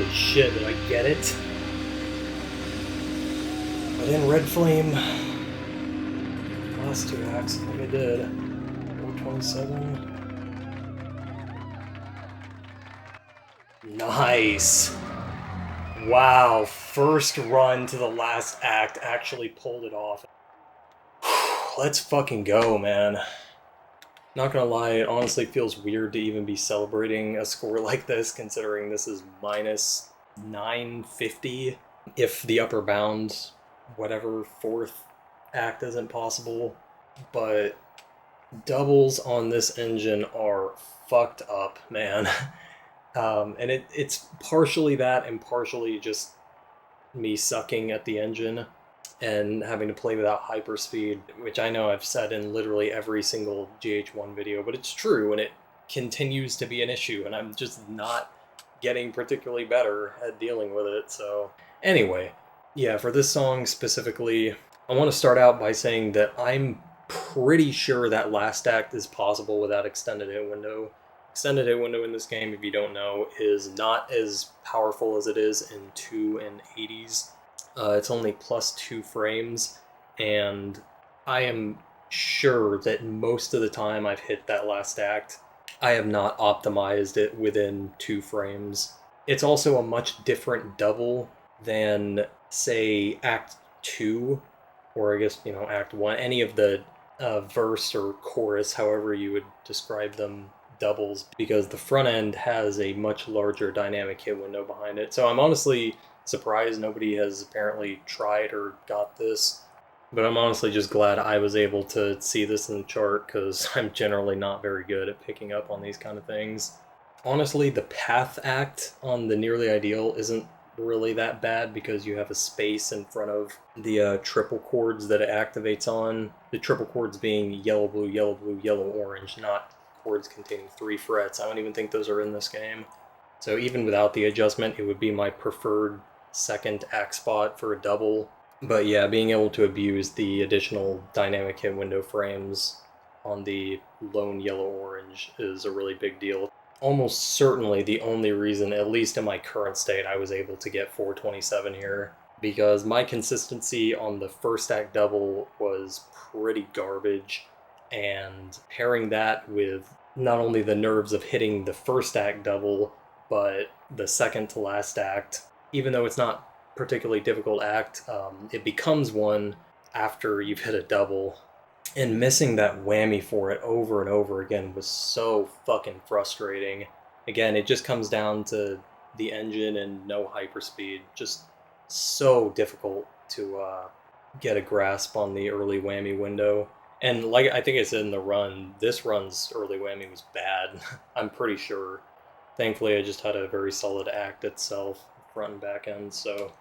Holy shit, did I get it? But in Red Flame, last two acts, I think I did. 427. Nice! Wow, first run to the last act actually pulled it off. Let's fucking go, man. Not gonna lie, it honestly feels weird to even be celebrating a score like this, considering this is minus 950 if the upper bound, whatever, fourth act isn't possible. But doubles on this engine are fucked up, man. And it's partially that and partially just me sucking at the engine and having to play without hyperspeed, which I know I've said in literally every single GH1 video, but it's true and it continues to be an issue, and I'm just not getting particularly better at dealing with it. So anyway, yeah, for this song specifically, I want to start out by saying that I'm pretty sure that last act is possible without extended hit window. Extended hit window in this game, if you don't know, is not as powerful as it is in 2 and 80s. It's only plus 2 frames, and I am sure that most of the time I've hit that last act, I have not optimized it within 2 frames. It's also a much different double than, say, Act 2, or I guess, Act 1, any of the verse or chorus, however you would describe them, doubles, because the front end has a much larger dynamic hit window behind it. So I'm honestly surprised nobody has apparently tried or got this, but I'm honestly just glad I was able to see this in the chart, because I'm generally not very good at picking up on these kind of things. Honestly, the path act on the Nearly Ideal isn't really that bad because you have a space in front of the triple chords that it activates on. The triple chords being yellow, blue, yellow, blue, yellow, orange, not chords containing 3 frets. I don't even think those are in this game. So even without the adjustment, it would be my preferred second act spot for a double. But yeah, being able to abuse the additional dynamic hit window frames on the lone yellow-orange is a really big deal. Almost certainly the only reason, at least in my current state, I was able to get 427 here, because my consistency on the first act double was pretty garbage, and pairing that with not only the nerves of hitting the first act double, but the second to last act, even though it's not particularly difficult act, it becomes one after you've hit a double. And missing that whammy for it over and over again was so fucking frustrating. Again, it just comes down to the engine and no hyperspeed. Just so difficult to get a grasp on the early whammy window. And like I think I said in the run, this run's early whammy was bad. I'm pretty sure. Thankfully, I just had a very solid act itself, front and back end, so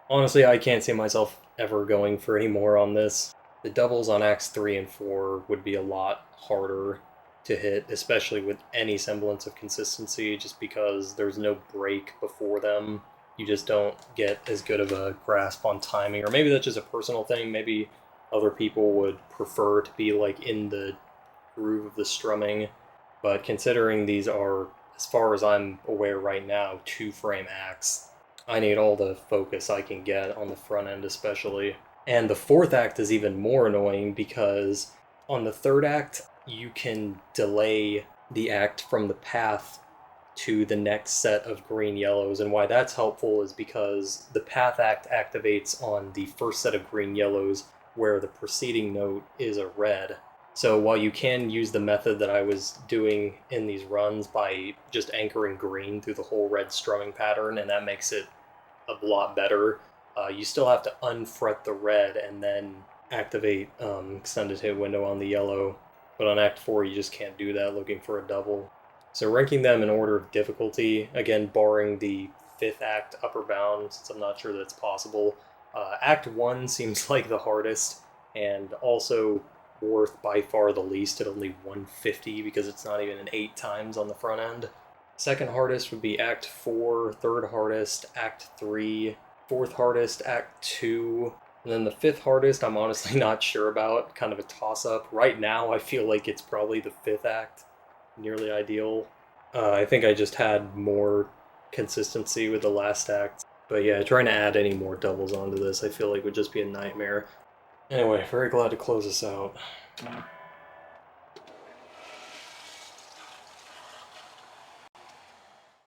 honestly, I can't see myself ever going for any more on this. The doubles on acts 3 and 4 would be a lot harder to hit, especially with any semblance of consistency, just because there's no break before them. You just don't get as good of a grasp on timing, or maybe that's just a personal thing. Maybe other people would prefer to be like in the groove of the strumming, but considering these are, as far as I'm aware right now, 2-frame acts, I need all the focus I can get on the front end especially. And the fourth act is even more annoying because on the third act, you can delay the act from the path to the next set of green yellows. And why that's helpful is because the path act activates on the first set of green yellows where the preceding note is a red. So while you can use the method that I was doing in these runs by just anchoring green through the whole red strumming pattern, and that makes it a lot better, you still have to unfret the red and then activate extended hit window on the yellow. But on Act 4, you just can't do that looking for a double. So ranking them in order of difficulty, again, barring the 5th act upper bound, since I'm not sure that's possible, Act 1 seems like the hardest, and also worth by far the least at only 150 because it's not even an 8 times on the front end. Second hardest would be Act 4, third hardest, Act 3, fourth hardest, Act 2, and then the 5th hardest I'm honestly not sure about, kind of a toss-up. Right now I feel like it's probably the 5th act, Nearly Ideal. I think I just had more consistency with the last act. But yeah, trying to add any more doubles onto this, I feel like would just be a nightmare. Anyway, very glad to close this out.